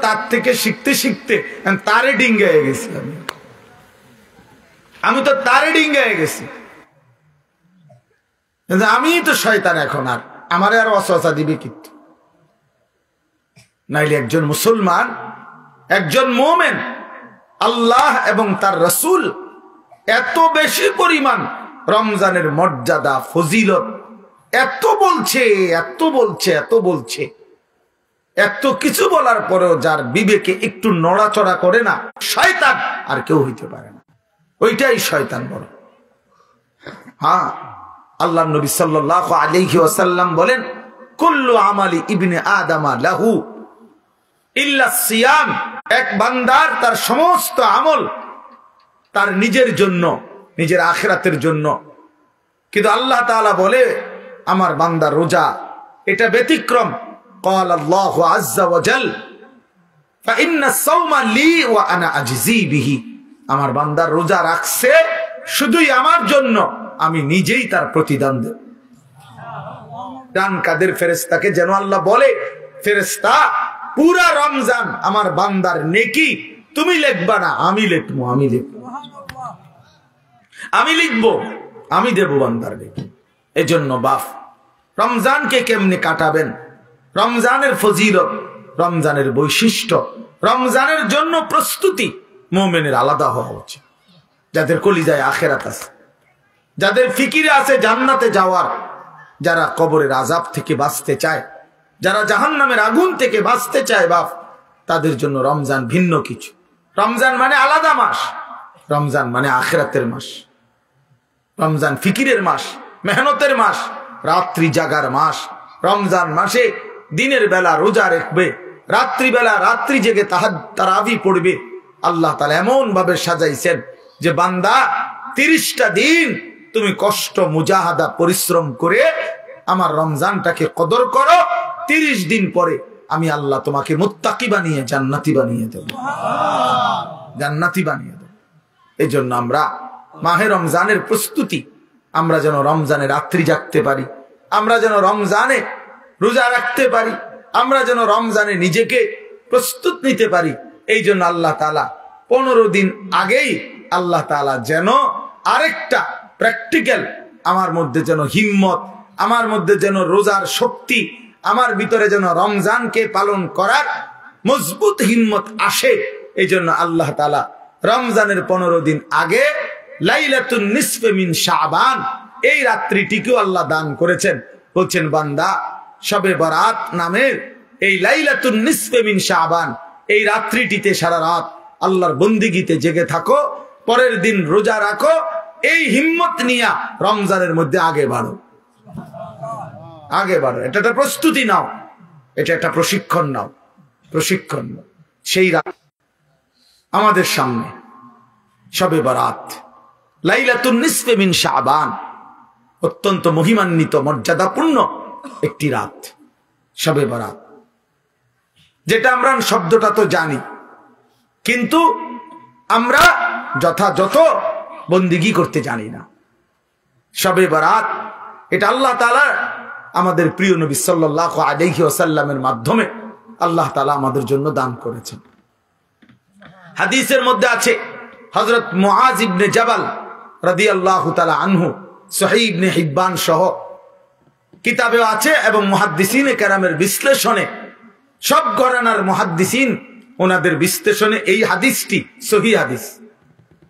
তার থেকে শিখতে শিখতে তারে ডিঙ্গে হয়ে গেছি। আমি তো তারে ডিঙ্গে হয়ে গেছি। আমি তো শয়তান এখন, আর আমারে আর ওয়াসওয়াসা দিবে কিন্তু। নাইলে একজন মুসলমান, একজন মুমিন আল্লাহ এবং তার রাসূল এত বেশি পরিমাণ রমজানের মর্যাদা ফজিলত এত বলছে, এত বলছে, এত বলছে, এত কিছু বলার পরেও যার বিবেকে একটু নড়াচড়া করে না, শয়তান আর কেউ হইতে পারে না। ওইটাই শয়তান বড়। হ্যাঁ, আল্লাহ নবী সাল্লাল্লাহু আলাইহি ওয়াসাল্লাম বলেন, কুল্লু আমালি ইবনে আদামা লাহু ইল্লা সিয়াম। এক বান্দার তার সমস্ত আমল তার নিজের জন্য, নিজের আখিরাতের জন্য, কিন্তু আল্লাহ তাআলা বলে আমার বান্দার রোজা এটা ব্যতিক্রম। قال الله عز وجل فإن الصوم لي وأنا أجزي به। আমার বান্দার রোজা রাখছে শুধুই আমার জন্য, আমি নিজেই তার প্রতিদান দেব। ডান কাদের ফেরেশতাকে যেন আল্লাহ বলে, ফেরেশতা পুরা রমজান আমার বান্দার নেকি তুমি লিখবা না, আমি লিখবো, আমি লিখবো, আমি লিখবো, আমি দেব বান্দার নেকি। এজন্য বাপ রমজানকে কেমনে কাটাবেন, রমজানের ফজিলত, রমজানের বৈশিষ্ট্য, রমজানের জন্য প্রস্তুতি মুমিনের আলাদা হওয়া উচিত। যাদের কলিজায় আখিরাত আছে, যাদের ফিকিরে আছে জান্নাতে যাওয়ার, যারা কবরের আযাব থেকে বাঁচতে চায়, যারা জাহান্নামের আগুন থেকে বাঁচতে চায় বাপ, তাদের জন্য রমজান ভিন্ন কিছু। রমজান মানে আলাদা মাস, রমজান মানে আখিরাতের মাস, রমজান ফিকিরের মাস, মেহনতের মাস, রাত্রি জাগার মাস। রমজান মাসে দিনের বেলা রোজা রাখবে, রাত্রি বেলা রাত্রি জেগে তারাবি পড়বে। আল্লাহ তাআলা এমন ভাবে সাজাইছেন যে বান্দা 30টা দিন তুমি কষ্ট মুজাহাদা পরিশ্রম করে আমার রমজানটাকে কদর করো, 30 দিন পরে আমি আল্লাহ তোমাকে মুত্তাকি বানিয়ে জান্নাতি বানিয়ে দেব, জান্নাতি বানিয়ে দেব। এই জন্য আমরা মাহে রমজানের প্রস্তুতি, আমরা যেন রমজানে রাত্রি জাগতে পারি, আমরা যেন রমজানে রোজা রাখতে পারি, আমরা যেন রমজানে নিজেকে প্রস্তুত নিতে পারি। এই জন্য আল্লাহ তাআলা 15 দিন আগেই আল্লাহ তাআলা যেন আরেকটা প্র্যাকটিক্যাল আমার মধ্যে যেন হিম্মত, আমার মধ্যে যেন রোজার শক্তি, আমার ভিতরে যেন রমজানকে পালন করার মজবুত হিম্মত আসে। এই জন্য আল্লাহ তাআলা রমজানের 15 দিন আগে লাইলাতুন নিসফে মিন শাবান এই রাত্রিটিকেও আল্লাহ দান করেছেন। বলছেন বান্দা শবে বরাত নামের এই লাইলাতুন নিসফে মিন শাবান এই রাত্রিটিতে সারা রাত আল্লাহর বন্দিগিতে জেগে থাকো, পরের দিন রোজা রাখো, এই হিম্মত নিয়া রমজানের মধ্যে আগে বাড়ো, আগে বাড়ো। এটা একটা প্রস্তুতি নাও, এটা একটা প্রশিক্ষণ নাও, প্রশিক্ষণ নাও। সেই রাত আমাদের সামনে শবে বরাত, লাইলাতুন নিসফে মিন শাবান, অত্যন্ত মহিমান্বিত মর্যাদাপূর্ণ একটি রাত শবে বরাত, যেটা আমরা শব্দটা তো জানি, কিন্তু আমরা যথাযথ বন্দিগি করতে জানি না। শবে বরাত এটা আল্লাহ তাআলা আমাদের প্রিয় নবী সাল্লাল্লাহু আলাইহি ওয়াসাল্লামের মাধ্যমে আল্লাহ তাআলা আমাদের জন্য দান করেছেন। হাদিসের মধ্যে আছে হযরত মুআজ ইবনে জাবাল রাদিয়াল্লাহু তাআলা আনহু, সহিহ ইবনে হিব্বান সহ কিতাবে আছে, এবং মুহাদ্দিসিনে কেরামের বিশ্লেষণে, সব ঘরানার মুহাদ্দিসিন ওনাদের বিশ্লেষণে এই হাদিসটি সহিহ হাদিস।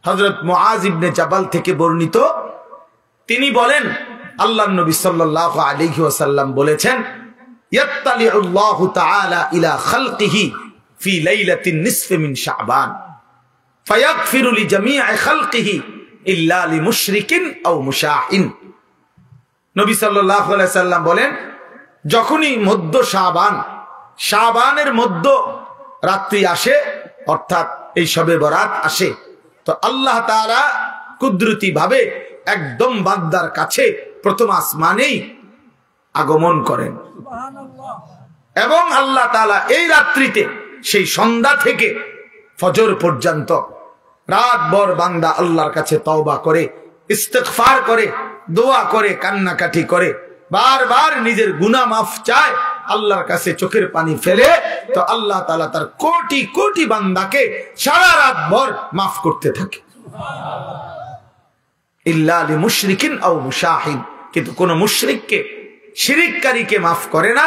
হযরত মুআজ ইবনে জাবাল থেকে বর্ণিত, তিনি বলেন আল্লাহর নবী সাল্লাল্লাহু আলাইহি ওয়াসাল্লাম বলেছেন, ইয়াত্তালিউল্লাহু তাআলা ইলা খালকিহি ফি লাইলাতিন নিসফি মিন শাবান ফায়াগফিরু লিজামিই খালকিহি ইল্লা লিমুশরিকিন আও মুশাহিন। নবী সাল্লাল্লাহু আলাইহি সাল্লাম বলেন, যখনই মধ্য শাবান, শাবানের মধ্য রাত্রি আসে, অর্থাৎ এই শবে বরাত আসে, তো আল্লাহ তাআলা কুদরতি ভাবে একদম বান্দার কাছে প্রথম আসমানেই আগমন করেন, এবং আল্লাহ তাআলা এই রাত্রিতে সেই সন্ধ্যা থেকে ফজর পর্যন্ত রাতভর বান্দা আল্লাহর কাছে তওবা করে, ইস্তিগফার করে, দোয়া করে, কান্নাকাটি করে, বারবার নিজের গুনাহ মাফ চায়, আল্লাহর কাছে চোখের পানি ফেলে, তো আল্লাহ তাআলা তার কোটি কোটি বান্দাকে সারা রাত ভর মাফ করতে থাকে। ইল্লা লিমুশরিকিন আও মুশাহিন, কিন্তু কোন মুশরিককে, শিরিককারীকে মাফ করে না,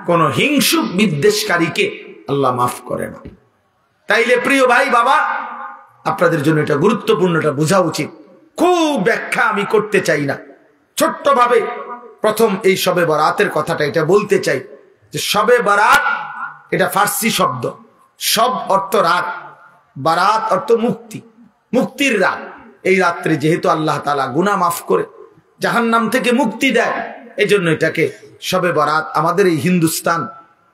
কোন হিংসুক বিদ্বেষকারীকে আল্লাহ মাফ করে না। তাইলে প্রিয় ভাই বাবা, আপনাদের জন্য এটা গুরুত্বপূর্ণ, এটা বোঝা উচিত। খুব ব্যাখ্যা আমি করতে চাই না, ছোট্ট ভাবে প্রথম এই শবে বরাতের কথাটা এটা বলতে চাই যে শবে বরাত এটা ফার্সি শব্দ। সব অর্থ রাত, বারাত অর্থ মুক্তি, মুক্তির রাত। এই রাত্রে যেহেতু আল্লাহ তাআলা গুনাহ মাফ করে জাহান্নাম থেকে মুক্তি দেয়, এজন্য এটাকে শবে বরাত আমাদের এই হিন্দুস্তান,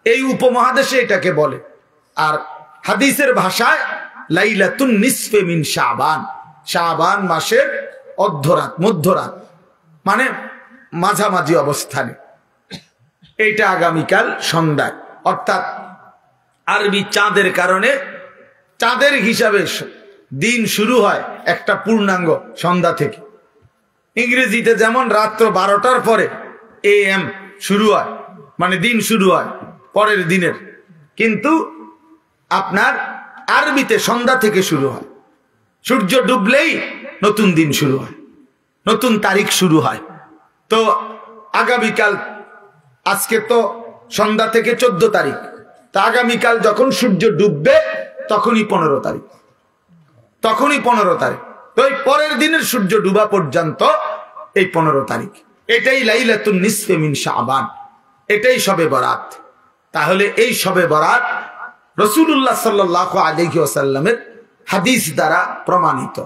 এই উপমহাদেশে এটাকে বলে। আর হাদিসের ভাষায় লাইলাতুন নিসফে মিন শাবান, শাবান মাসের অর্ধরাত, মধ্যরাত, মানে মাঝামাঝি অবস্থানে। এইটা আগামীকাল সন্ধ্যায়, অর্থাৎ আরবি চাঁদের কারণে চাঁদের হিসাবে দিন শুরু হয় একটা পূর্ণাঙ্গ সন্ধ্যা থেকে। ইংরেজিতে যেমন রাত্র 12টার পরে AM শুরু হয়, মানে দিন শুরু হয় পরের দিনের, কিন্তু আপনার আরবিতে সন্ধ্যা থেকে শুরু হয়। সূর্য ডুবলেই নতুন দিন শুরু হয়, নতুন তারিখ শুরু হয়। তো আগামীকাল, আজকে তো সন্ধ্যা থেকে 14 তারিখ, তা আগামীকাল যখন সূর্য ডুববে তখনই 15 তারিখ, তখনই 15 তারিখ। তো এই পরের দিনের সূর্য ডুবা পর্যন্ত এই 15 তারিখ, এটাই লাইলাতুন নিসফে মিন শাবান, এটাই শবে বরাত। তাহলে এই শবে বরাত রাসূলুল্লাহ সাল্লাল্লাহু আলাইহি ওয়াসাল্লামের হাদিস দ্বারা প্রমাণিত,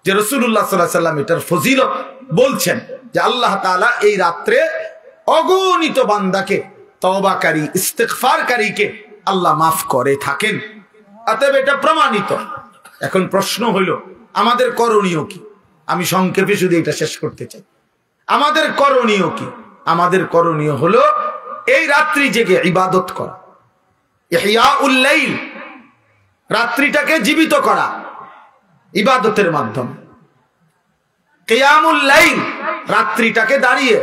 যে রাসূলুল্লাহ সাল্লাল্লাহু আলাইহি ওয়াসাল্লাম এটার ফজিলত বলছেন যে আল্লাহ তাআলা এই রাত্রে অগণিত বান্দাকে, তওবাকারী, ইস্তিগফারকারীকে আল্লাহ মাফ করে থাকেন। অতএব এটা প্রমাণিত। এখন প্রশ্ন হইল আমাদের করণীয় কি? আমি সংক্ষেপে শুধু এটা শেষ করতে চাই। আমাদের করণীয় কি? আমাদের করণীয় হলো এই রাত্রি জেগে ইবাদত করা, ইহয়াউল লাইল, রাত্রিটাকে জীবিত করা ইবাদতের মাধ্যমে। কিয়ামুল লাইল, রাত্রিটাকে দাঁড়িয়ে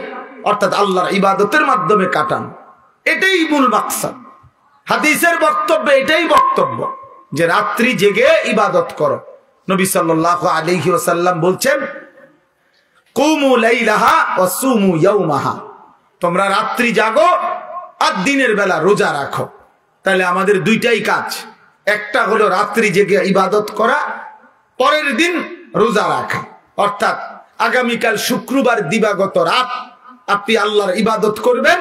অর্থাৎ আল্লাহর ইবাদতের মাধ্যমে কাটানো, এটাই মূল মাকসাদ। হাদিসের বক্তব্য এটাই বক্তব্য যে রাত্রি জেগে ইবাদত করো। নবী সাল্লাল্লাহু আলাইহি ওয়াসাল্লাম বলছেন, কুমু লাইলাহা ওয়া সুমু ইয়াওমাহা, তোমরা রাত্রি জাগো আর দিনের বেলা রোজা রাখো। তাহলে আমাদের দুইটাই কাজ, একটা হলো রাত্রি জেগে ইবাদত করা, পরের দিন রোজা রাখা। অর্থাৎ আগামীকাল শুক্রবার দিবাগত রাত আপনি আল্লাহর ইবাদত করবেন,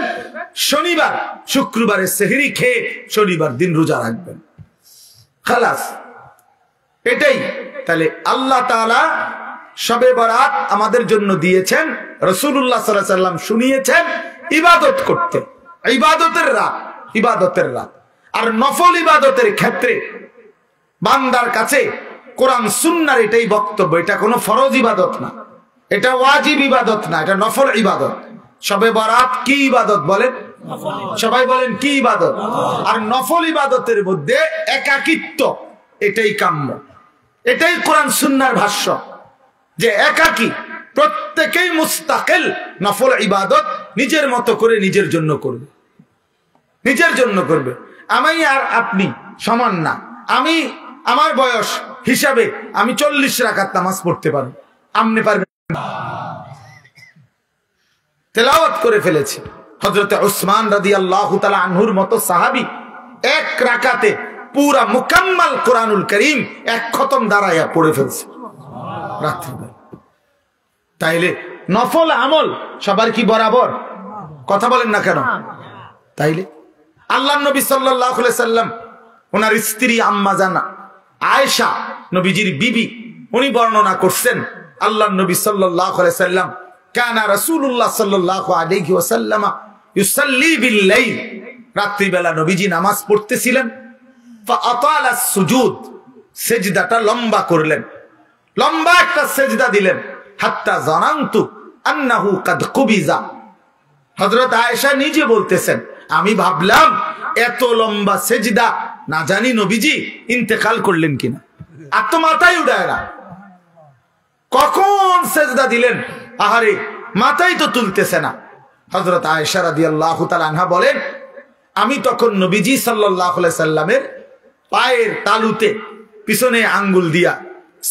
শনিবার শুক্রবারের সেহরি খেয়ে শনিবার দিন রোজা রাখবেন, খালাস, এটাই। তাহলে আল্লাহ তাআলা শবে বরাত আমাদের জন্য দিয়েছেন, রাসূলুল্লাহ সাল্লাল্লাহু আলাইহি ওয়াসাল্লাম শুনিয়েছেন ইবাদত করতে, ইবাদতের রাত, ইবাদতের রাত। আর নফল ইবাদতের ক্ষেত্রে বান্দার কাছে কোরআন সুন্নাহর এটাই বক্তব্য, এটা কোনো ফরজ ইবাদত না, এটা ওয়াজিব ইবাদত না, এটা নফল ইবাদত। শবে বরাত কি ইবাদত বলেন? সবাই বলেন কি ইবাদত? আর নফল ইবাদতের মধ্যে একাকিত্ব, এটাই কাম্য, এটাই কোরআন সুন্নাহর ভাষ্য, যে একাকী, প্রত্যেকেই মুস্তাকিল নফল ইবাদত নিজের মতো করে নিজের জন্য করবে, নিজের জন্য করবে। আমি আর আপনি সমান না। আমি আমার বয়স হিসাবে আমি 40 রাকাত নামাজ পড়তে পারি, আপনি পারবেন? তেলাওয়াত করে ফেলেছি। হযরত উসমান রাদিয়াল্লাহু তাআলা আনহুর মতো সাহাবী এক রাকাতে পুরা মুকাম্মাল কোরআনুল কারীম এক খতম দাঁড়ায়া পড়ে ফেলছে রাত্রিবেলা। তাইলে নফল আমল সবার কি বরাবর? কথা বলেন না কেন? তাইলে আল্লাহর নবী সাল্লাল্লাহু আলাইহি সাল্লাম, ওনার স্ত্রী আম্মা জান আয়েশা, নবীজির বিবি, উনি বর্ণনা করছেন আল্লাহর নবী সাল্লাল্লাহু আলাইহি সাল্লাম কানা রাসূলুল্লাহ সাল্লাল্লাহু আলাইহি ওয়াসাল্লাম ইউসাল্লি বিল লাইল, রাত্রিবেলা নবীজি নামাজ পড়তেছিলেন। ফাআতালা সুজুদ, সিজদাটা লম্বা করলেন, লম্বা একটা সিজদা দিলেন। হাত্তা জানান্তু আন্নাহু কাদ কুবিজা, হযরত আয়েশা নিজে বলতেছেন, আমি ভাবলাম এত লম্বা সিজদা না জানি নবীজি ইন্তেকাল করলেন কিনা, আর তো মাথায় উঠায় না, কখন সিজদা দিলেন, আহারে মাথায় তো তুলতেছে না। হযরত আয়েশা রাদিয়াল্লাহু তাআলা আনহা বলেন, আমি তখন নবীজি সাল্লাল্লাহু আলাইহি সাল্লামের পায়ের তালুতে পিছনে আঙ্গুল দিয়া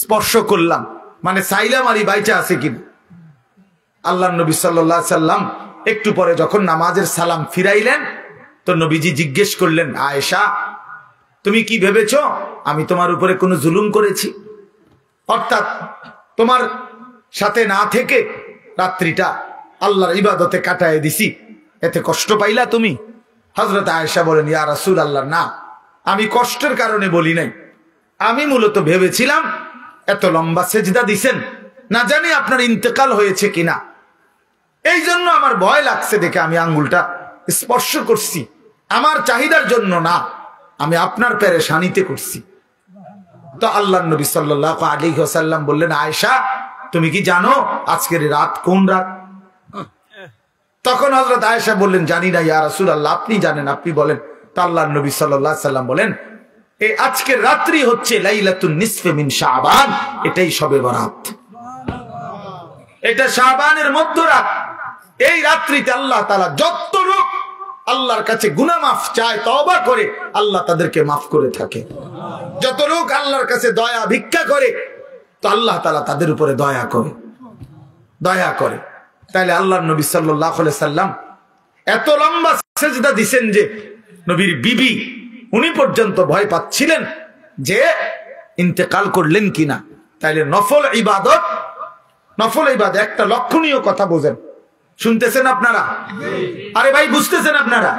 স্পর্শ করলাম, মানে চাইলাম আর বাইচা আছে কিনা। আল্লাহ নবী সাল্লাল্লাহু আলাইহি সাল্লাম একটু পরে যখন নামাজের সালাম ফিরাইলেন, তো নবীজি জিজ্ঞেস করলেন, আয়েশা তুমি কি ভেবেছ আমি তোমার উপরে কোনো জুলুম করেছি? অর্থাৎ তোমার সাথে না থেকে রাত্রিটা আল্লাহর ইবাদতে কাটায় দিছি, এতে কষ্ট পাইলা তুমি? হযরত আয়েশা বলেন, ইয়া রাসূলুল্লাহ, না, আমি কষ্টের কারণে বলি নাই। আমি মূলত ভেবেছিলাম এত লম্বা সেজদা দিছেন, না জানি আপনার ইন্তেকাল হয়েছে কিনা, এই জন্য আমার ভয় লাগছে দেখে আমি আঙ্গুলটা স্পর্শ করছি। আমার চাহিদার জন্য না, আমি আপনার পেরেশানিতে করছি। তো আল্লাহর নবী সাল্লাল্লাহু আলাইহি ওয়াসাল্লাম বললেন, আয়েশা তুমি কি জানো আজকের রাত কোন রাত? তখন হযরত আয়েশা বললেন, জানি না ইয়া রাসূলুল্লাহ, আপনি জানেন, আপনি বলেন। তো আল্লাহর নবী সাল্লাল্লাহু আলাইহি ওয়াসাল্লাম বলেন, এই আজকের রাত্রি হচ্ছে লাইলাতুন নিসফে মিন শাবান, এটাই শবে বরাত, এটা শাবানের মধ্যরাত। এই রাত্রিতে আল্লাহ তাআলা যত লোক আল্লাহর কাছে গুনাহ মাফ চায়, তওবা করে, আল্লাহ তাদেরকে মাফ করে থাকে। যত লোক আল্লাহর কাছে দয়া ভিক্ষা করে, তো আল্লাহ তাআলা তাদের উপরে দয়া করে। তাইলে আল্লাহর নবী সাল্লাল্লাহু আলাইহি সাল্লাম এত লম্বা সেজদা দিবেন যে নবীর বিবি উনি পর্যন্ত ভয় পাচ্ছিলেন যে ইন্তেকাল করলেন কিনা। তাইলে নফল ইবাদত একটা লক্ষণীয় কথা বোঝেন। শুনতেছেন আপনারা? আরে ভাই বুঝতেছেন আপনারা?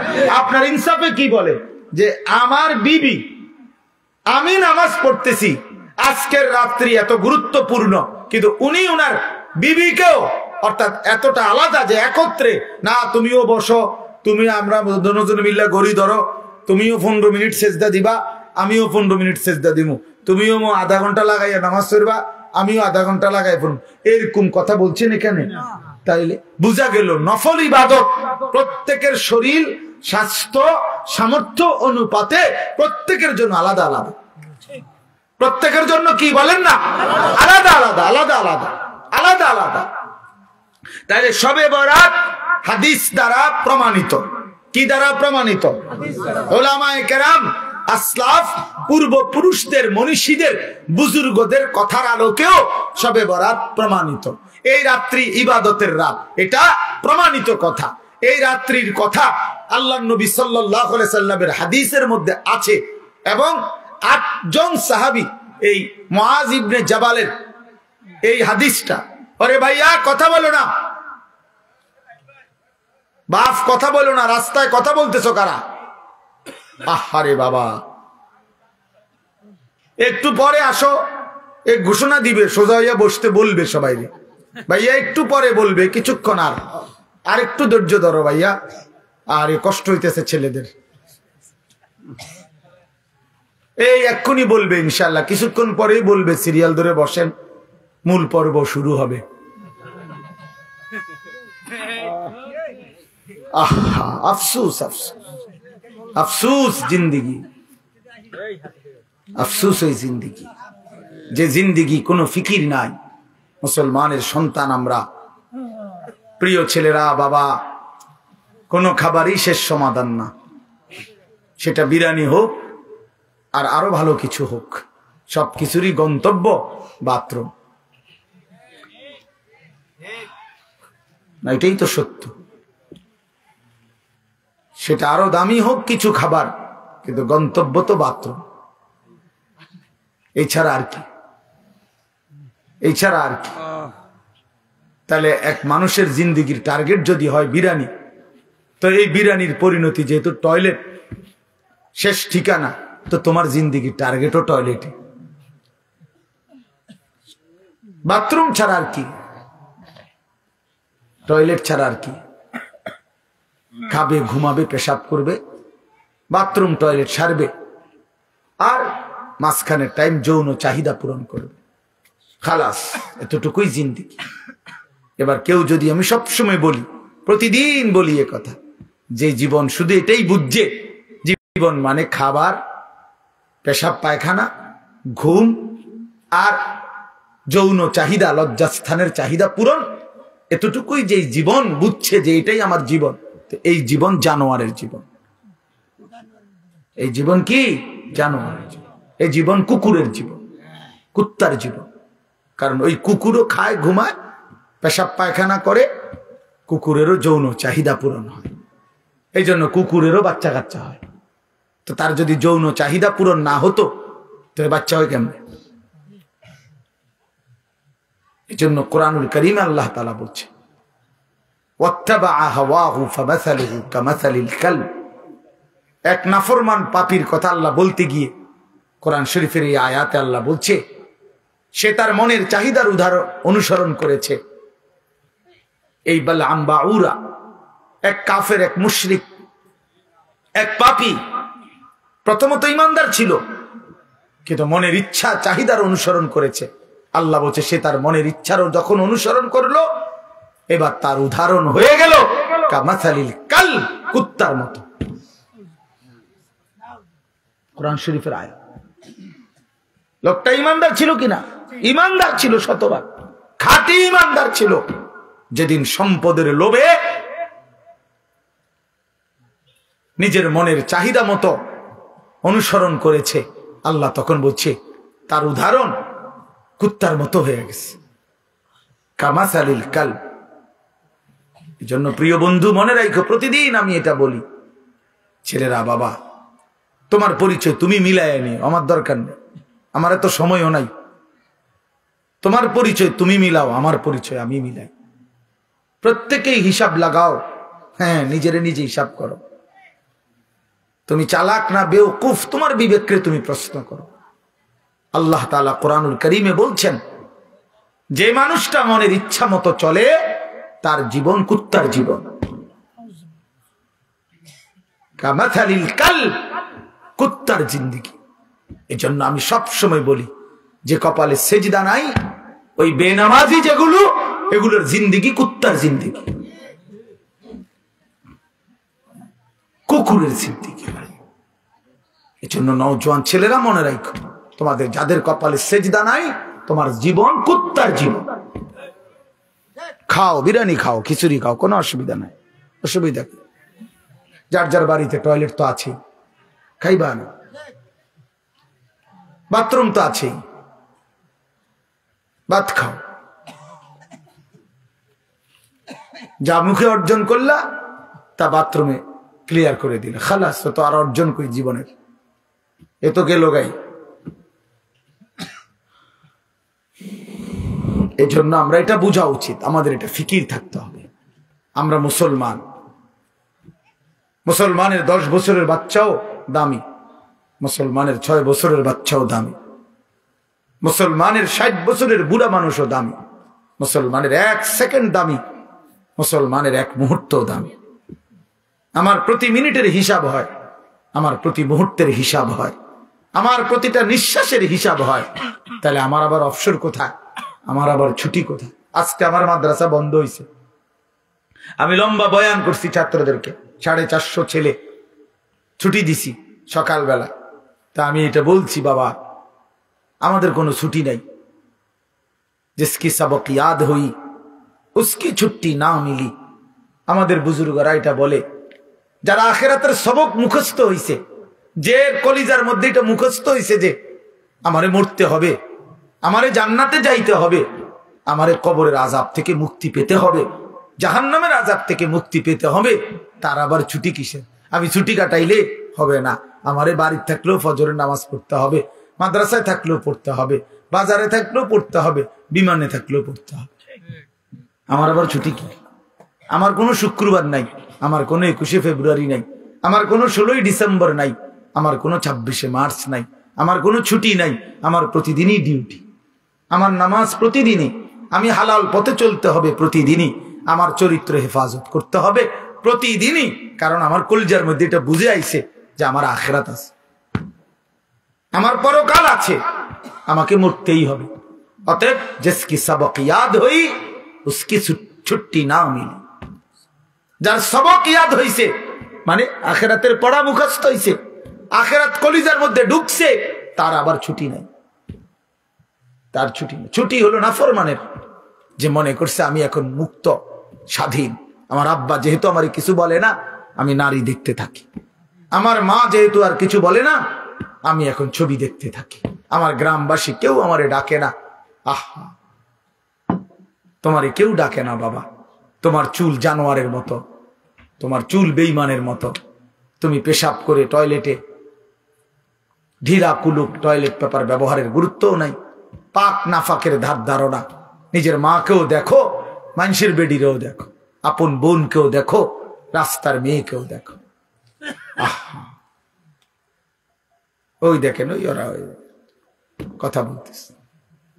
আপনার ইনসাফে কি বলে যে আমার বিবি, আমি নামাজ পড়তেছি, আজকের রাত্রি এত গুরুত্বপূর্ণ, কিন্তু উনি ওনার বিবিকেও অর্থাৎ এতটা আলাদা যে একত্রে না, তুমিও বসো, তুমি আমরা দুজন মিল্লা গড়ি ধরো, তুমিও 15 মিনিট সেজদা দিবা, আমিও 15 মিনিট সেজদা দিব, তুমিও আধা ঘন্টা লাগাইয়া নামাজ পড়বা, আমিও আধা ঘন্টা লাগাই পড়ব, এরকম কথা বলছেন এখানে। তাইলে বোঝা গেল নফল ইবাদত প্রত্যেকের শরীর স্বাস্থ্য সামর্থ্য অনুপাতে প্রত্যেকের জন্য আলাদা আলাদা। প্রত্যেকের জন্য কি বলেন না, আলাদা আলাদা আলাদা আলাদা আলাদা আলাদা। তাইলে শবে বরাত হাদিস দ্বারা প্রমাণিত। কি দ্বারা প্রমাণিত? উলামায়ে কেরাম, আসলাফ, পূর্বপুরুষদের, মনীষীদের, বুজুর্গদের কথার আলোকেও শবে বরাত প্রমাণিত। এই রাত্রি ইবাদতের রাত, এটা প্রমাণিত কথা। এই রাত্রির কথা আল্লাহর নবী সাল্লাল্লাহু আলাইহি সাল্লামের হাদিসের মধ্যে আছে, এবং 8 জন সাহাবী এই মুআজ ইবনে জাবালের এই হাদিসটা, আরে ভাইয়া কথা বলো না, বাপ কথা বলো না, রাস্তায় কথা বলতেছো কারা? আহারে বাবা, একটু পরে আসো, এক ঘোষণা দিবে, সোজা হইয়া বসতে বলবে সবাই, ভাইয়া একটু পরে বলবে, কিছুক্ষণ আর একটু ধৈর্য ধরো ভাইয়া, আর কষ্ট হইতেছে ছেলেদের, এই এক্ষুনি বলবে ইনশাল্লাহ, কিছুক্ষণ পরেই বলবে, সিরিয়াল ধরে বসেন, মূল পর্ব শুরু হবে। আহা, আফসোস আফসোস আফসোস জিন্দিগি, আফসোস এই জিন্দিগি, যে জিন্দিগি কোনো ফিকির নাই। মুসলমানের সন্তান আমরা, প্রিয় ছেলেরা, বাবা, কোনো খাবারই শেষ সমাধান না, সেটা বিরিয়ানি হোক আর আরো ভালো কিছু হোক, সব কিছুরই গন্তব্য বাথরুম। না, এটাই তো সত্য। সেটা আরো দামি হোক কিছু খাবার, কিন্তু গন্তব্য তো বাথরুম। এছাড়া আর কি? তাহলে এক মানুষের জিন্দিগির টার্গেট যদি হয় বিরিয়ানি, তো এই বিরিয়ানির পরিণতি যেহেতু টয়লেট শেষ ঠিকানা, তো তোমার জিন্দিগির টার্গেটও টয়লেটে। বাথরুম ছাড়া আর কি? টয়লেট ছাড়া আর কি? খাবে, ঘুমাবে, পেশাব করবে, বাথরুম টয়লেট সারবে, আর মাঝখানে টাইম যৌন চাহিদা পূরণ করবে, খালাস, এতটুকুই জিন্দিগি। এবার কেউ যদি, আমি সবসময় বলি, প্রতিদিন বলি এ কথা, যে জীবন শুধু এটাই বুঝছে, জীবন মানে খাবার, পেশাব পায়খানা, ঘুম আর যৌন চাহিদা, লজ্জাস্থানের চাহিদা পূরণ, এতটুকুই যে জীবন বুঝছে যে এটাই আমার জীবন, এই জীবন জানোয়ারের জীবন। এই জীবন কি জানো? এই জীবন কুকুরের জীবন, কুত্তার জীবন। কারণ ওই কুকুরও খায়, ঘুমায়, পেশাব পায়খানা করে, কুকুরেরও যৌন চাহিদা পূরণ হয়। এই জন্য কুকুরেরও বাচ্চা কাচ্চা হয়। তো তার যদি যৌন চাহিদা পূরণ না হতো তো বাচ্চা হয় কেমনে? এই জন্য কোরআনুল কারীমে আল্লাহ তাআলা বলছে, ওয়াত্তাবাআ হাওয়াহু ফামাসালুহু কামাসালিল কালব। এক নাফরমান পাপীর কথা আল্লাহ বলতে গিয়ে কোরআন শরীফের এই আয়াতে আল্লাহ বলছে, সে তার মনের চাহিদার উদাহরণ অনুসরণ করেছে। এই বালআম বাউরা, এক কাফের, এক মুশরিক, এক পাপী, প্রথমত ইমানদার ছিল কিন্তু মনের ইচ্ছা চাহিদার অনুসরণ করেছে। আল্লাহ বলছে সে তার মনের ইচ্ছারও যখন অনুসরণ করলো, এবার তার উদাহরণ হয়ে গেল কামাসালিল কালব, কুত্তার মতো। কোরআন শরীফের আয়াত। লোকটা ইমানদার ছিল কিনা? ইমানদার ছিল, শতভাগ খাঁটি ইমানদার ছিল। যেদিন সম্পদের লোভে নিজের মনের চাহিদা মতো অনুসরণ করেছে, আল্লাহ তখন বলছে তার উদাহরণ কুত্তার মতো হয়ে গেছে, কামাসালিল কালব। এই জন্য প্রিয় বন্ধু মনে রাখো, প্রতিদিন আমি এটা বলি, ছেলেরা বাবা তোমার পরিচয় তুমি মিলায় নিও, আমার দরকার নেই, আমার এত সময়ও নাই। তোমার পরিচয় তুমি মিলাও, আমার পরিচয় আমি মিলাই। প্রত্যেকেই হিসাব লাগাও, হ্যাঁ নিজেরে নিজে হিসাব করো। তুমি চালাক না বেওকুফ, তোমার বিবেককে তুমি প্রশ্ন করো। আল্লাহ তাআলা কোরআনুল কারীমে বলছেন, যে মানুষটা মনের ইচ্ছা মতো চলে তার জীবন কুত্তার জীবন, কামাসালিল কালব, কুত্তার জিন্দেগি। এই জন্য আমি সব সময় বলি, যে কপালে সেজদা নাই, ওই বেনামাজি যেগুলো, এগুলোর জিন্দেগি কুত্তার জিন্দেগি, কুকুরের জিন্দেগি। এই জন্য নওজোয়ান ছেলেরা মনে রাখো, তোমাদের যাদের কপালে সেজদা নাই, তোমার জীবন কুত্তার জীবন। খাও, বিরিয়ানি খাও, খিচুড়ি খাও, কোনো অসুবিধা নাই। অসুবিধা কি? যার যার বাড়িতে টয়লেট তো আছেই, খাইবা না? বাথরুম তো আছেই, ভাত খাও। যা মুখে অর্জন করলা তা বাথরুমে ক্লিয়ার করে দিলে, খালাস। তো আর অর্জন করি জীবনের, এ তো গেল গাই। এই জন্য আমরা এটা বোঝা উচিত, আমাদের এটা ফিকির থাকতে হবে। আমরা মুসলমান, মুসলমানের 10 বছরের বাচ্চাও দামি, মুসলমানের 6 বছরের বাচ্চাও দামি, মুসলমানের 60 বছরের বুড়া মানুষও দামি, মুসলমানের 1 সেকেন্ড দামি, মুসলমানের 1 মুহূর্ত দামি। আমার প্রতি মিনিটের হিসাব হয়, আমার প্রতি মুহূর্তের হিসাব হয়, আমার প্রতিটা নিঃশ্বাসের হিসাব হয়। তাহলে আমার আবার অবসর কোথায়? আমার আবার ছুটি কোথায়? আজকে আমার মাদ্রাসা বন্ধ হয়েছে, আমি লম্বা বয়ান করছি ছাত্রদেরকে, 450 ছেলে ছুটি দিছি সকালবেলা। তা আমি এটা বলছি, বাবা আমাদের কোনো ছুটি নাই, জিসকি সবক ইয়াদ হই উসকি ছুটি না মিলি। আমাদের বুজুর্গরা এটা বলে, যারা আখিরাতের সবক মুখস্থ হইছে, যে কলিজার মধ্যে এটা মুখস্থ হইছে যে আমারে মরতে হবে, আমারে জান্নাতে যাইতে হবে, আমারে কবরের আযাব থেকে মুক্তি পেতে হবে, জাহান্নামের আযাব থেকে মুক্তি পেতে হবে, তার আবার ছুটি কিসের? আমি ছুটি কাটাইলে হবে না, আমারে বাড়িতে থাকলেও ফজরের নামাজ পড়তে হবে, মাদ্রাসায় থাকলেও পড়তে হবে, বাজারে থাকলেও পড়তে হবে, বিমানে থাকলেও পড়তে হবে। আমার আবার ছুটি কি? আমার কোনো শুক্রবার নাই, আমার কোনো 21শে ফেব্রুয়ারি নাই, আমার কোনো 16ই ডিসেম্বর নাই, আমার কোনো 26শে মার্চ নাই, আমার কোনো ছুটি নাই। আমার প্রতিদিনই ডিউটি, আমার নামাজ প্রতিদিনই, আমি হালাল পথে চলতে হবে প্রতিদিনই, আমার চরিত্র হেফাজত করতে হবে প্রতিদিনই। কারণ আমার কলিজার মধ্যে এটা বুঝে আইছে যে আমার আখিরাত আছে, আমার পরকাল আছে, আমাকে মরতেই হবে। অতএব জিসকি সবক ইয়াদ হই উসকি ছুটি না মিলি। যার সবক ইয়াদ হইছে মানে আখিরাতের পড়া মুখস্থ হইছে, আখিরাত কলিজার মধ্যে ঢুকছে, তার আবার ছুটি নাই, তার ছুটি নেই। ছুটি হলো নাফরমানের, যে মনে করছে আমি এখন মুক্ত স্বাধীন, আমার আব্বা যেহেতু আমার কিছু বলে না, আমি নারী দেখতে থাকি, আমার মা যেহেতু আর কিছু বলে না, আমি এখন ছবি দেখতে থাকি। আমার গ্রামবাসী কেউ আমারে ডাকে না। আহা, তোমারে কেউ ডাকে না বাবা। তোমার চুল জানোয়ারের মতো, তোমার চুল বেঈমানের মতো। তুমি পেশাব করে টয়লেটে ঢিলা কুলুক টয়লেট পেপার ব্যবহারের গুরুত্বও নাই। পাক নাফাকের ধার ধারণা। নিজের মাকেও দেখো, মানুষের বেডিরেও দেখো, আপন বোনকেও দেখো, রাস্তার মেয়েকেও দেখো। আহা, ওই দেখেন, ওই ওরা কথা বলতেছে।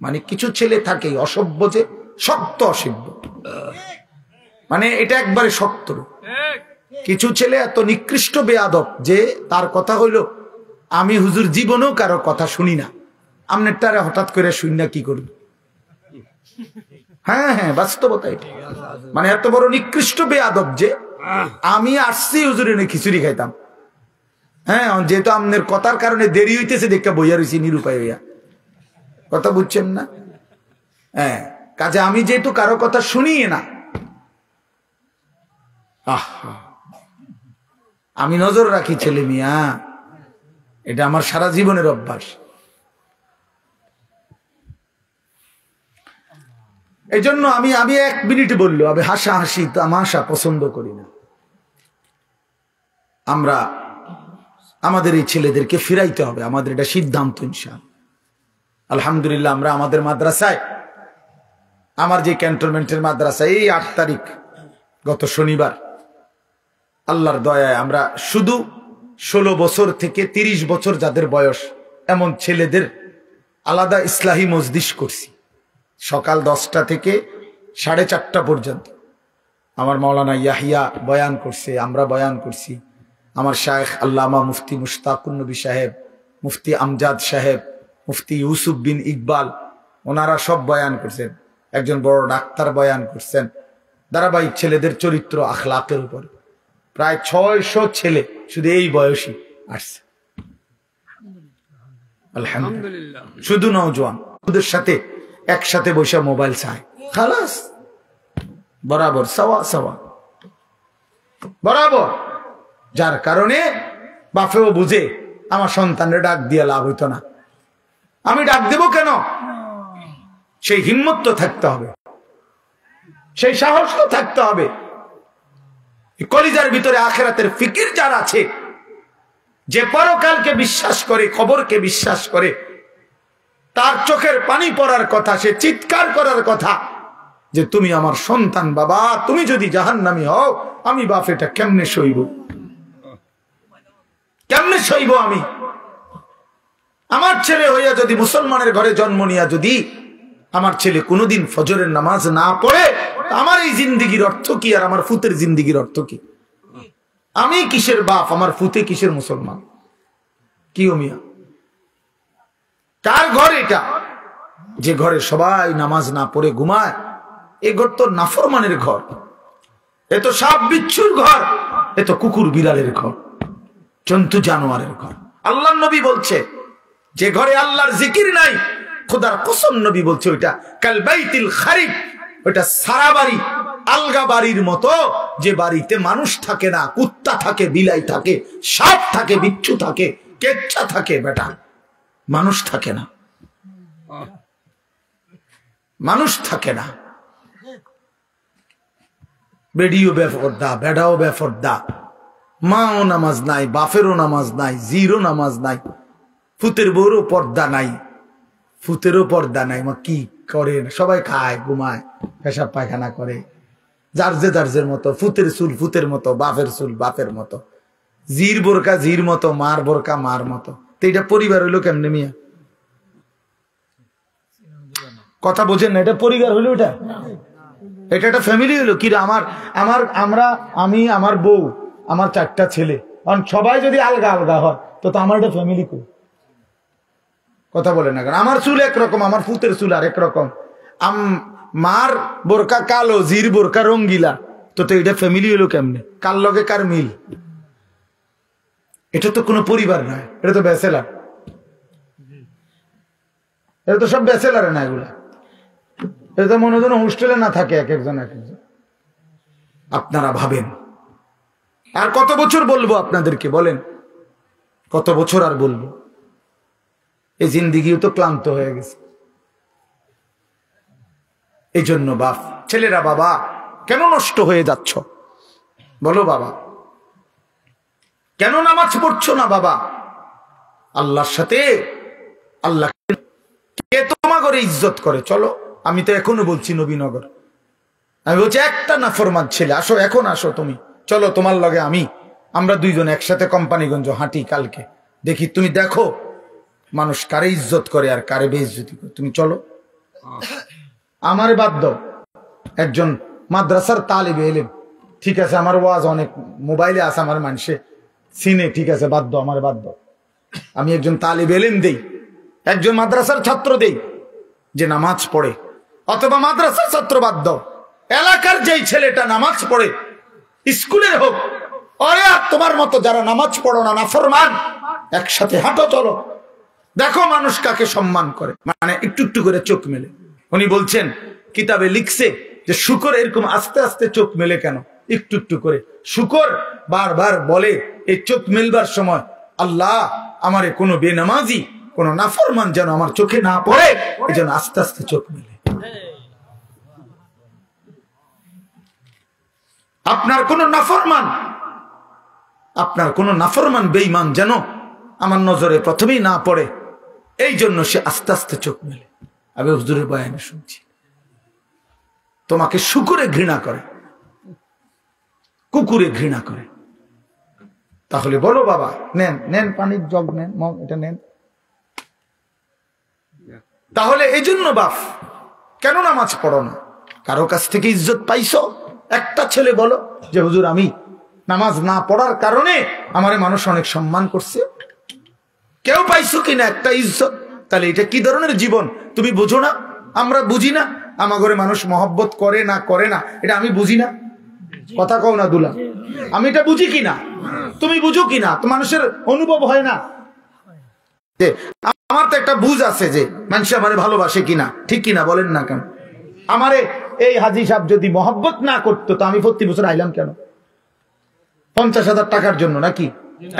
মানে কিছু ছেলে থাকে অসভ্য, যে শক্ত অসভ্য, মানে এটা একবারে শক্ত। কিছু ছেলে এত নিকৃষ্ট বেয়াদব যে তার কথা হইল, আমি হুজুর জীবনেও কারো কথা শুনি না, আপনারটারে হঠাৎ করে শুনি না কি করব। হ্যাঁ হ্যাঁ, বাস্তবতা এটা। মানে এত বড় নিকৃষ্ট বেয়াদব যে আমি আসছি হুজুর এনে খিচুড়ি খাইতাম, হ্যাঁ, যেহেতু আপনার কথার কারণে দেরি হইতেছে দেখে বইয়া রয়েছি নিরুপায় হইয়া। কথা বুঝছেন না? হ্যাঁ, কাজে আমি যেহেতু কারো কথা শুনি না, আহা, আমি নজর রাখি ছেলে মিয়া, এটা আমার সারা জীবনের অভ্যাস। এই জন্য আমি এক মিনিট বললো, আমি হাসাহাসি তামাশা পছন্দ করি না। আমরা আমাদের এই ছেলেদেরকে ফিরাইতে হবে, আমাদের এটা সিদ্ধান্ত ইনশাআল্লাহ। আলহামদুলিল্লাহ, আমরা আমাদের মাদ্রাসায়, আমার যে ক্যান্টনমেন্টের মাদ্রাসায়, এই 8 তারিখ গত শনিবার আল্লাহর দয়ায় আমরা শুধু 16 বছর থেকে 30 বছর যাদের বয়স এমন ছেলেদের আলাদা ইসলাহি মজলিস করছি। সকাল 10টা থেকে 4:30 পর্যন্ত আমার মাওলানা ইয়াহিয়া বয়ান করছে, আমরা বয়ান করছি। আমার শায়েখ আল্লামা মুফতি মুশতাকুন নবী সাহেব, মুফতি আমজাদ সাহেব, মুফতি ইউসুফ বিন ইকবাল, ওনারা সব বয়ান করছেন। একজন বড় ডাক্তার বয়ান করছেন ধারাবাহিক ছেলেদের চরিত্র আখলাকের উপর। প্রায় 600 ছেলে শুধু এই বয়সী আসছে, আলহামদুলিল্লাহ। শুধু নওজোয়ান, ওদের সাথে একসাথে বসে মোবাইল চায়, খালাস, বরাবর সওয়া সওয়া বরাবর। যার কারণে বাপেও বুঝে আমার সন্তানের ডাক দিয়ে লাভ হইতো না, আমি ডাক দেব কেন? সেই হিম্মত তো থাকতে হবে, সেই সাহস তো থাকতে হবে। কলিজার ভিতরে আখিরাতের ফিকির যার আছে, যে পরকালকে বিশ্বাস করে, কবরকে বিশ্বাস করে, তার চোখের পানি পড়ার কথা, সে চিৎকার করার কথা যে তুমি আমার সন্তান বাবা, তুমি যদি জাহান্নামী হও, আমি বাপ এটা কেমনে সইব, কেমনে সইব আমি? আমার ছেলে হইয়া যদি মুসলমানের ঘরে জন্ম নিয়া যদি আমার ছেলে কোনোদিন ফজরের নামাজ না পড়ে, আমার এই জিন্দিগির অর্থ কি? আর আমার ফুতের জিন্দিগির অর্থ কি? আমি কিসের বাপ, আমার ফুতে কিসের মুসলমান? কি ও মিয়া, কার ঘর এটা? যে ঘরে সবাই নামাজ না পড়ে ঘুমায়, এ ঘর তো নাফরমানের ঘর, এ তো সাপ বিচ্ছুর ঘর, এ তো কুকুর বিড়ালের ঘর, জন্তু জানোয়ারের ঘর। আল্লাহর নবী বলছে যে ঘরে আল্লাহর জিকির নাই, খোদার কসম নবী বলছে ওইটা কাল বাইতিল খারিব, ওইটা সারা বাড়ি, আলগা বাড়ির মতো, যে বাড়িতে মানুষ থাকে না, কুত্তা থাকে, বিলাই থাকে, সাপ থাকে, বিচ্ছু থাকে, কেচ্ছা থাকে, বেটা মানুষ থাকে না, মানুষ থাকে না। বেডিও বেফরদা, বেড়াও বেফরদা, মাও নামাজ নাই, বাপেরও নামাজ নাই, জিরো নামাজ নাই, ফুতের বউরও পর্দা নাই, ফুতেরও পর্দা নাই। মা কি করে? সবাই খায়, ঘুমায়, পেশাব পায়খানা করে, যার মতো। ফুতের চুল ফুতের মতো, বাপের চুল বাপের মতো, জির বোরকা জির মতো, মার বোরকা মার মতো। তো এটা পরিবার হইলো কেমনে মিয়া? কথা বোঝেন না? এটা পরিবার হইলো? এটা একটা ফ্যামিলি হইলো কি? আমি, আমার বউ, আমার 4টা ছেলে, সবাই যদি আলগা আলগা হয় তো আমার এটা ফ্যামিলি কই? কথা বলে না কেন? আমার চুল একরকম, আমার ফুতের চুল আর একরকম, মার বোরকা কালো, জির বোরকা রঙ্গিলা, তো এটা ফ্যামিলি হইলো কেমনে? কার লগে কার মিল? এটা তো কোনো পরিবার নয়, এটা তো ব্যাচেলার, এটা তো সব ব্যাচেলার না, এগুলা এটা তো মনে হয় হোস্টেলে না থাকে এক একজন। আপনারা ভাবেন, আর কত বছর বলবো আপনাদেরকে বলেন? কত বছর আর বলবো? এই জিন্দিগিও তো ক্লান্ত হয়ে গেছে। এই জন্য বাপ, ছেলেরা বাবা কেন নষ্ট হয়ে যাচ্ছ বলো বাবা? কেন নামাজ পড়ছো না বাবা? আল্লাহর সাথে আল্লাহ কে তোমাকে ইজ্জত করে? চলো, আমি তো এখনো বলছি নবীনগর, আমি বলছি একটা নাফরমান ছেলে, আসো এখন আসো তুমি, চলো তোমার লগে আমরা দুইজন একসাথে কোম্পানিগঞ্জ হাঁটি কালকে, দেখি তুমি দেখো মানুষ কারে ইজ্জত করে আর কারে বেইজ্জতি করে। তুমি চলো, আমার বাদ দাও, একজন মাদ্রাসার তালিবে এলেম, ঠিক আছে আমার ওয়াজ অনেক মোবাইলে আছে, আমার মানুষে সিনে, ঠিক আছে বাদ দাও, আমার বাদ দাও। আমি একজন তালিবে এলেম দেই, একজন মাদ্রাসার ছাত্র দেই যে নামাজ পড়ে, অথবা মাদ্রাসার ছাত্র বাদ দাও, এলাকার যেই ছেলেটা নামাজ পড়ে, স্কুলের হোক, আরে আর তোমার মতো যারা নামাজ পড়ো না, নাফরমান, একসাথে হাঁটো, চলো, দেখো মানুষ কাকে সম্মান করে। মানে একটু একটু করে চোখ মেলে। উনি বলছেন কিতাবে লিখছে যে শুকর এরকম আস্তে আস্তে চোখ মেলে কেন? একটু একটু করে শুকর বারবার বলে এই চোখ মেলবার সময়, আল্লাহ আমারে কোনো বেনামাজি, কোনো নাফরমান যেন আমার চোখে না পড়ে, এই জন্য আস্তে আস্তে চোখ মেলে। আপনার কোন নাফরমান বেঈমান যেন আমার নজরে প্রথমেই না পড়ে, এই জন্য সে আস্তে আস্তে চোখ মেলে। আমি হুজুরের বয়ানে শুনছি তোমাকে শুকুরে ঘৃণা করে, কুকুরে ঘৃণা করে। তাহলে বলো বাবা, নেন নেন পানির জগ নেন, এটা নেন। তাহলে এই জন্য বাপ কেন নামাজ পড়ো না? কারো কাছ থেকে ইজ্জত পাইছো? একটা ছেলে বলো যে হুজুর আমি নামাজ না পড়ার কারণে আমারে মানুষ অনেক সম্মান করছে? কেউ পাইছো কিনা একটা ইজ্জত? তাহলে এটা কি ধরনের জীবন তুমি বুঝো না? আমরা বুঝি না আমার ঘরে মানুষ মহব্বত করে না করে না, এটা আমি বুঝি না? কথা কও না দুলা, আমি এটা বুঝি কিনা? তুমি বুঝো কিনা? তো মানুষের অনুভব হয় না যে আমার তো একটা বুঝ আছে যে মানুষ আমারে ভালোবাসে কিনা, ঠিক কিনা বলেন না কেন? আমারে এই হাজি সাহেব যদি মহব্বত না করতো তো আমি প্রতি বছর আইলাম কেন? 50,000 টাকার জন্য নাকি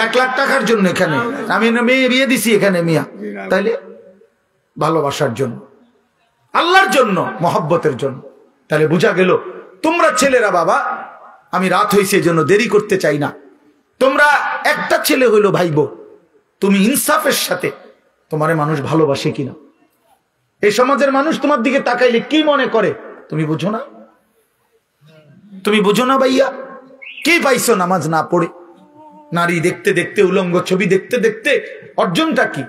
1 লাখ টাকার জন্য? এখানে আমি মেয়ে বিয়ে দিছি এখানে মিয়া, তাইলে ভালোবাসার জন্য, আল্লাহর জন্য, মহব্বতের জন্য। তাহলে বুঝা গেল তোমরা ছেলেরা বাবা, আমি রাত হয়েছে এই জন্য দেরি করতে চাই না, তোমরা একটা ছেলে হইলো ভাইবো, তুমি ইনসাফের সাথে তোমারে মানুষ ভালোবাসে কিনা, এই সমাজের মানুষ তোমার দিকে তাকাইলে কি মনে করে তুমি বুঝো না? তুমি বুঝো না ভাইয়া? কি পাইছো নামাজ না পড়ে? নারী দেখতে দেখতে, উলঙ্গ ছবি দেখতে দেখতে অর্জনটা কি?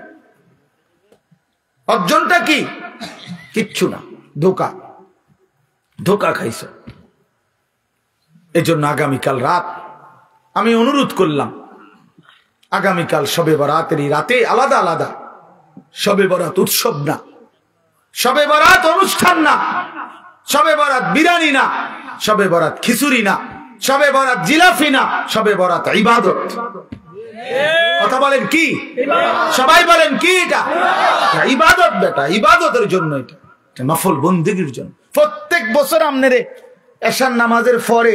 অর্জনটা কি? কিচ্ছু না, ধোকা, ধোকা খাইছো। এজন্য আগামীকাল রাত আমি অনুরোধ করলাম, আগামীকাল শবে বরাতের রাতে আলাদা আলাদা, শবে বরাত উৎসব না, শবে বরাত অনুষ্ঠান না, শবে বরাত বিরিয়ানি না, শবে বরাত খিচুড়ি না, শবে বরাত জিলাফি না, শবে বরাত ইবাদত। কথা বলেন কি? সবাই বলেন কি? এটা ইবাদত বেটা, ইবাদতের জন্য, এটা নফল বন্দেগীর জন্য। প্রত্যেক বছর আপনারে এশার নামাজের পরে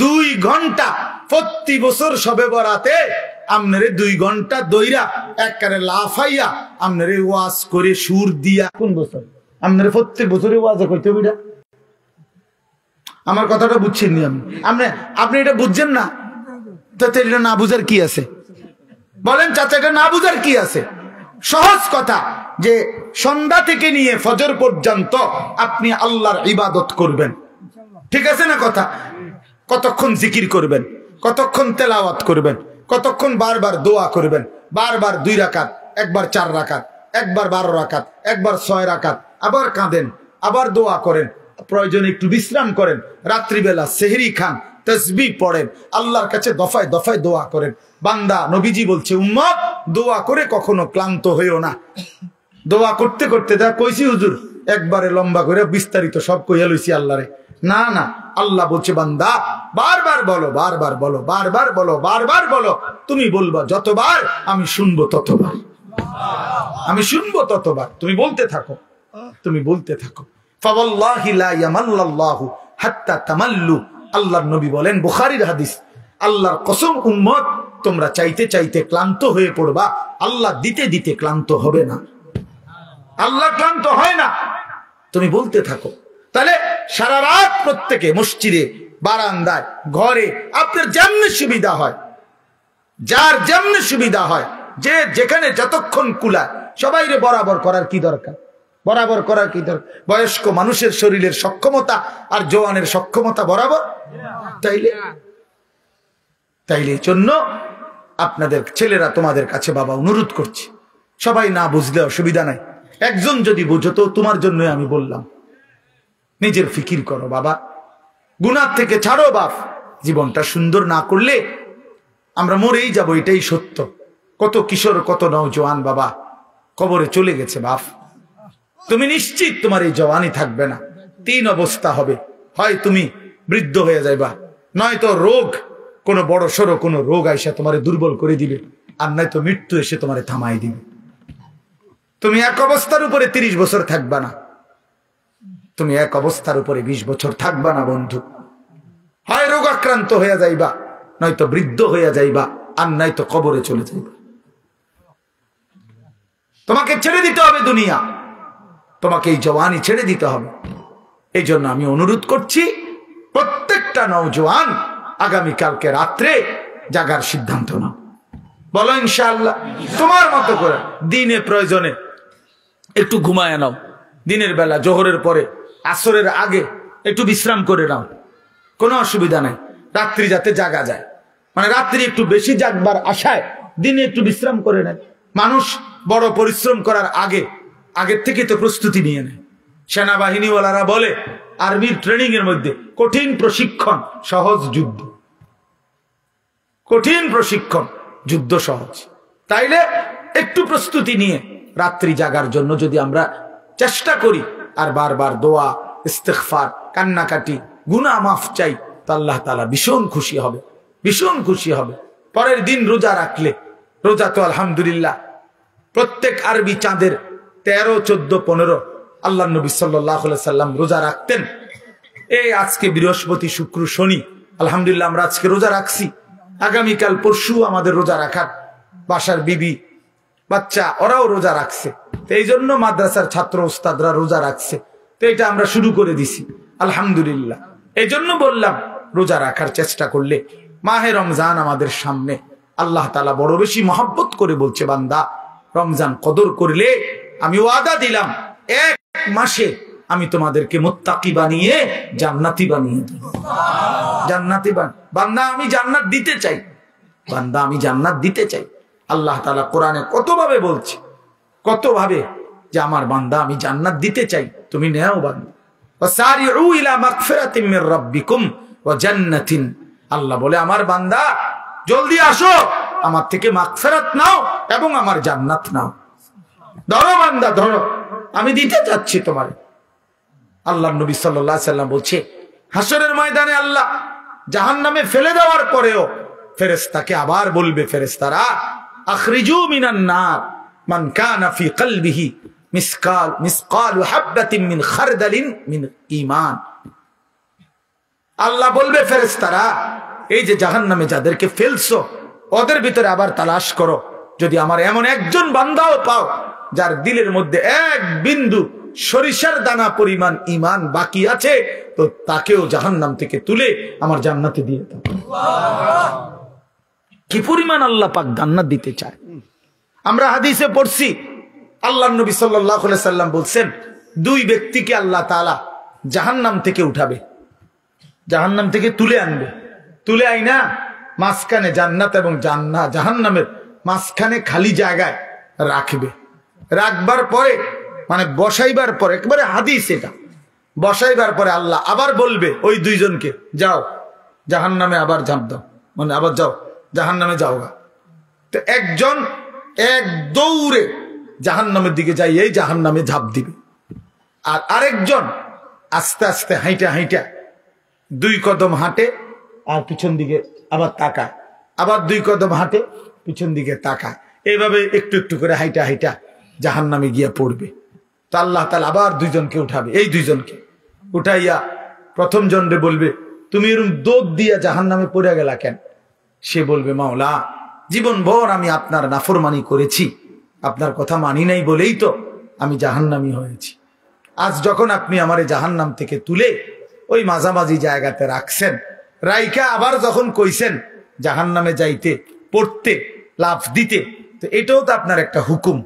2 ঘন্টা প্রতি বছর শবে বরাতে আপনারে 2 ঘন্টা দইরা একবারে লাফাইয়া আপনারে ওয়াজ করে সুর দিয়া, কোন বছর আপনারে প্রত্যেক বছরে ওয়াজে কইতে বিড়া? আমার কথাটা বুঝছেন নি? আপনি এটা বুঝছেন না? তাতে এটা না বুঝার কি আছে? বলেন চাচা, এটা না বুঝার কি আছে? সহজ কথা যে সন্ধ্যা থেকে নিয়ে ফজর পর্যন্ত আপনি আল্লাহর ইবাদত করবেন, ঠিক আছে না কথা? কতক্ষণ জিকির করবেন, কতক্ষণ তেলাওয়াত করবেন, কতক্ষণ বারবার দোয়া করবেন, বারবার 2 রাকাত, একবার 4 রাকাত, একবার 12 রাকাত, একবার 6 রাকাত, আবার কাঁদেন, আবার দোয়া করেন, প্রয়োজনে একটু বিশ্রাম করেন, রাত্রিবেলা সেহরি খান, তাসবিহ পড়েন, আল্লাহর কাছে দফায় দফায় দোয়া করেন। বান্দা, নবীজি বলছে উম্মত দোয়া করে কখনো ক্লান্ত হইও না। দোয়া করতে করতে যা কইছি হুজুর একবারে লম্বা করে বিস্তারিত সব কইয়া লইছি আল্লাহরে, না না, আল্লাহ বলছে বান্দা বারবার বলো, বারবার বলো, বারবার বলো, বারবার বলো, তুমি বলবা যতবার আমি শুনবো ততবার, আমি শুনবো ততবার, তুমি বলতে থাকো, তুমি বলতে থাকো। ফাওয়াল্লাহি লা ইয়ামাল্লাল্লাহু হাত্তা তামাল্লু, আল্লাহর নবী বলেন, বুখারীর হাদিস, আল্লাহর কসম উম্মত তোমরা চাইতে চাইতে ক্লান্ত হয়ে পড়বা, আল্লাহ দিতে দিতে ক্লান্ত হবে না। আল্লাহ ক্লান্ত হয় না। তুমি বলতে থাকো। তাহলে সারা রাত প্রত্যেকে মসজিদে, বারান্দায়, ঘরে আপনার যেমনি সুবিধা হয়, যার যেমনি সুবিধা হয়, যে যেখানে যতক্ষণ কুলায়, সবাই বরাবর করার কি দরকার? বরাবর করার কি দরকার? বয়স্ক মানুষের শরীরের সক্ষমতা আর জওয়ানের সক্ষমতা বরাবর। তাইলে এই জন্য আপনাদের ছেলেরা তোমাদের কাছে বাবা অনুরোধ করছে, সবাই না বুঝলে অসুবিধা নাই, একজন যদি বুঝো তো তোমার জন্য আমি বললাম, নিজের ফিকির করো বাবা, গুনাহ থেকে ছাড়ো বাপ। জীবনটা সুন্দর না করলে আমরা মরেই যাব, এটাই সত্য। কত কিশোর, কত নওজোয়ান বাবা কবরে চলে গেছে বাপ। তুমি নিশ্চিত তোমার এই জওয়ানি থাকবে না। 3 অবস্থা হবে, হয় তুমি বৃদ্ধ হয়ে যাইবা, নয়তো রোগ, কোনো বড় সড়ো কোনো রোগ আইসা তোমারে দুর্বল করে দিবে, আর নয়তো মৃত্যু এসে তোমারে থামাই দিবে। তুমি এক অবস্থার উপরে 30 বছর থাকবা না, তুমি এক অবস্থার উপরে 20 বছর থাকবা না বন্ধু। হয় রোগ আক্রান্ত হয়ে যাইবা, নয়তো বৃদ্ধ হয়ে যাইবা, আর নয়তো কবরে চলে যাইবা। তোমাকে ছেড়ে দিতে হবে দুনিয়া, তোমাকে এই জওয়ানি ছেড়ে দিতে হবে। এই জন্য আমি অনুরোধ করছি, প্রত্যেকটা নওজোয়ান আগামীকালকে রাত্রে জাগার সিদ্ধান্ত নাও। বলো ইনশাআল্লাহ। তোমার মতো করে দিনে প্রয়োজনে একটু ঘুমায় নাও, দিনের বেলা জোহরের পরে, আসরের আগে একটু বিশ্রাম করে নাও, কোনো অসুবিধা নাই। রাত্রি যাতে জাগা যায়, মানে রাত্রি একটু বেশি জাগবার আশায় দিনে একটু বিশ্রাম করে নেয়। মানুষ বড় পরিশ্রম করার আগের থেকে তো প্রস্তুতি নিয়ে নেয়। সেনাবাহিনীওয়ালারা বলে আর্মির ট্রেনিং এর মধ্যে কঠিন প্রশিক্ষণ, সহজ যুদ্ধ। কঠিন প্রশিক্ষণ, যুদ্ধ সহজ। তাইলে একটু প্রস্তুতি নিয়ে রাত্রি জাগার জন্য যদি আমরা চেষ্টা করি, আর বারবার দোয়া, ইস্তিগফার, কান্নাকাটি, গুনাহ মাফ চাই, তো আল্লাহ তাআলা ভীষণ খুশি হবে, ভীষণ খুশি হবে। পরের দিন রোজা রাখলে, রোজা তো আলহামদুলিল্লাহ প্রত্যেক আরবি চাঁদের 13, 14, 15 আল্লাহ নবী সাল্লাল্লাহু আলাইহি সাল্লাম রোজা রাখতেন। এই আজকে বৃহস্পতি, শুক্র, শনি, আলহামদুলিল্লাহ আমরা আজকে রোজা রাখছি। আগামীকাল পরশু আমাদের রোজা রাখার, বাসার বিবি বাচ্চা ওরাও রোজা রাখছে, তো এই জন্য মাদ্রাসার ছাত্র ওস্তাদরা রোজা রাখছে, তো এটা আমরা শুরু করে দিছি আলহামদুলিল্লাহ। এই জন্য বললাম রোজা রাখার চেষ্টা করলে, মাহে রমজান আমাদের সামনে, আল্লাহ তাআলা বড় বেশি মহব্বত করে বলছে, বান্দা রমজান কদর করলে আমি ওয়াদা দিলাম 1 মাসে আমি তোমাদেরকে মুত্তাকি বানিয়ে জান্নাতি বানিয়ে দেব। জান্নাতি বান্দা আমি জান্নাত দিতে চাই, বান্দা আমি জান্নাত দিতে চাই। আল্লাহ তাআলা কোরআনে কতভাবে বলছে, কতভাবে যে আমার বান্দা আমি জান্নাত দিতে চাই, তুমি নেও বান্দা। ওয়াসারিউ ইলা মাগফিরাতিম মির রাব্বিকুম ওয়া জান্নাতিন, আল্লাহ বলে আমার বান্দা জলদি আসো, আমার থেকে মাগফিরাত নাও এবং আমার জান্নাত নাও। ধরো বান্দা ধরো, আমি দিতে যাচ্ছি তোমার। আল্লাহ নবী সাল্লাল্লাহু আলাইহি সাল্লাম বলছে, হাসরের ময়দানে আল্লাহ জাহান্নামে ফেলে দেওয়ার পরেও ফেরেশতাকে আবার বলবে, ফেরেশতারা আখরিজু মিনান নার মান কানা ফি কলবিহি মিসকাল হাববাতিন মিন খারদালিন মিন ঈমান। আল্লাহ বলবে ফেরেশতারা, এই যে জাহান্নামে যাদেরকে ফেলছো, ওদের ভিতরে আবার তালাশ করো, যদি আমার এমন একজন বান্দাও পাও যার দিলের মধ্যে 1 বিন্দু সরিষার দানা পরিমাণ ঈমান বাকি আছে, তো তাকেও জাহান্নাম থেকে তুলে আমার জান্নাতে দিয়ে দাও। কি পরিমাণ আল্লাহ পাক জান্নাত দিতে চায়। আমরা হাদিসে পড়ছি, আল্লাহর নবী সাল্লাল্লাহু আলাইহি সাল্লাম বলছেন, 2 ব্যক্তিকে আল্লাহ তাআলা জাহান্নাম থেকে উঠাবে, জাহান্নাম থেকে তুলে আনবে, তুলে আইনা মাঝখানে জান্নাত এবং জাহান্নামের মাঝখানে খালি জায়গায় রাখবে। রাখবার পরে মানে বসাইবার পরে, একবারে হাদিস এটা, বসাইবার পরে আল্লাহ আবার বলবে ওই 2 জনকে, যাও জাহান্নামে আবার ঝাঁপ দাও, মানে আবার যাও জাহান্নামে যাওগা। তো একজন এক দৌড়ে জাহান্নামের দিকে যাই, এই জাহান্নামে ঝাঁপ দিবে, আর আরেকজন আস্তে আস্তে হাইটা হাইটা 2 কদম হাঁটে আর পিছন দিকে আবার তাকায়, আবার 2 কদম হাঁটে পিছন দিকে তাকায়, এইভাবে একটু একটু করে হাইটা হাইটা জাহান্নামে গিয়া পড়বে। তো আল্লাহ তাআলা আবার 2 জনকে উঠাবে, এই 2 জনকে উঠাইয়া প্রথম জনরে বলবে, তুমি এরকম দৌড় দিয়া জাহান্নামে পড়ে গেলা কেন? সে বলবে, মাওলা জীবনভর আমি আপনার নাফরমানি করেছি, আপনার কথা মানি নাই বলেই তো আমি জাহান্নামী হয়েছি। আজ যখন আপনি আমারে জাহান্নাম থেকে তুলে ওই মাঝামাঝি জায়গাতে রাখছেন, রাইকা আবার যখন কইছেন জাহান্নামে যাইতে, পড়তে, লাফ দিতে, তো এটাও তো আপনার একটা হুকুম।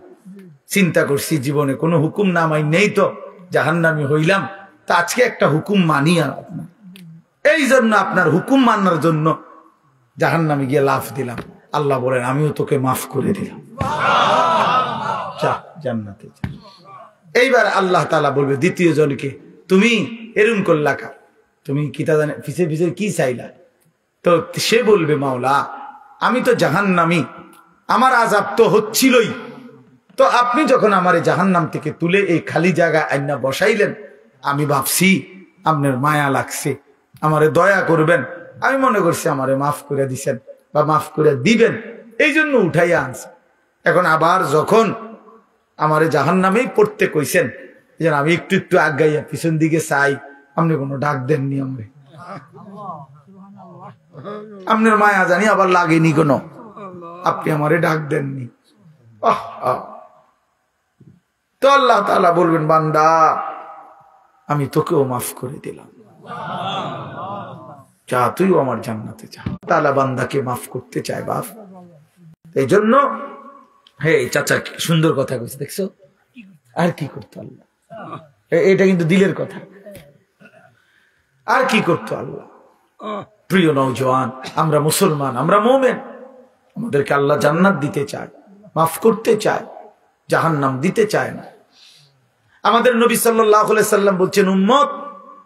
চিন্তা করছি জীবনে কোনো হুকুম না মাই নেই তো জাহান্নামী হইলাম, তা আজকে একটা হুকুম মানি আর আপনার, এই জন্য আপনার হুকুম মানার জন্য জাহান্নামে গিয়ে লাফ দিলাম। আল্লাহ বলেন আমিও তোকে মাফ করে দিলাম, যা জান্নাতে যা। এইবার আল্লাহ তাআলা বলবে দ্বিতীয় জনকে, তুমি এরম করলা কা, তুমি কি তা জানে পিছে পিছে কি চাইলা? তো সে বলবে মাওলা আমি তো জাহান্নামী, আমার আযাব তো হচ্ছিলই, তো আপনি যখন আমারে জাহান্নাম থেকে তুলে এই খালি জায়গা আইনা বসাইলেন, আমি ভাবছি আপনার মায়া লাগছে, আমারে দয়া করবেন, আমি মনে করছি আমারে মাফ করে দিছেন বা মাফ করে দিবেন, এই জন্য উঠাইয়া আনছে। এখন আবার যখন আমারে জাহান্নামেই পড়তে কইছেন, যেন আমি একটু একটু আগাইয়া পিছন দিকে চাই, আপনি কোনো ডাক দেননি আমারে, আপনার মায়া জানি আবার লাগেনি কোনো, আপনি আমারে ডাক দেননি। তো আল্লাহ তাআলা বলবেন বান্দা আমি তোকেও মাফ করে দিলাম, যা তুইও আমার জান্নাতে যা। তাআলা বান্দাকে মাফ করতে চায় বাপ। এই জন্য হে চাচা সুন্দর কথা কইছে, দেখছো আর কি করতো আল্লাহ, এটা কিন্তু দিলের কথা, আর কি করতো আল্লাহ। প্রিয় নওজওয়ান, আমরা মুসলমান, আমরা মুমিন, আমাদেরকে আল্লাহ জান্নাত দিতে চায়, মাফ করতে চায়, জাহান্নাম দিতে চায় না। আমাদের নবী সাল্লাল্লাহু আলাইহি সাল্লাম বলছেন উম্মত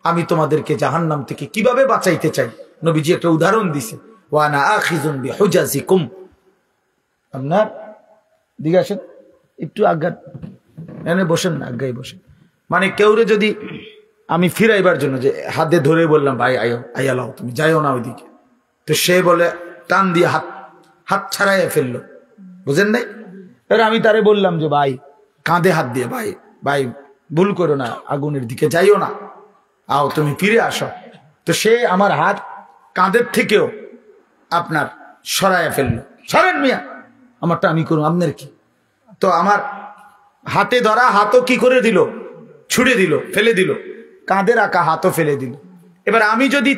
আমি তোমাদেরকে জাহান্নাম থেকে কিভাবে বাঁচাইতে চাই। নবীজি একটা উদাহরণ দিছে, ওয়া আনা আখিযুন বিহুজাজিকুম। আপনার দিকে আসেন একটু আজ্ঞা, এনে বসেন না, আজ্ঞায় বসেন। মানে কেউরে যদি আমি ফিরাইবার জন্য যে হাতে ধরে বললাম ভাই আয়ো আয়ালাও, তুমি যাইও না ওইদিকে, তো সে বলে টান দিয়ে হাত ছাড়াইয়া ফেললো, বুঝেন নাই? এবার আমি তারে বললাম যে ভাই কাঁধে হাত দিয়ে, ভাই ভাই ভুল করো না, আগুনের দিকে যাইও না, আও তুমি ফিরে আসো, তো সে আমার হাত কাঁধের থেকেও আপনার সরাইয়া ফেললো, সরেন মিয়া, আমারটা আমি করুন, আপনার কি? তো আমার হাতে ধরা হাতও কি করে দিল, ছুড়ে দিল, ফেলে দিল, কাঁধে রাখা হাতও ফেলে দিল। এবার আমি যদি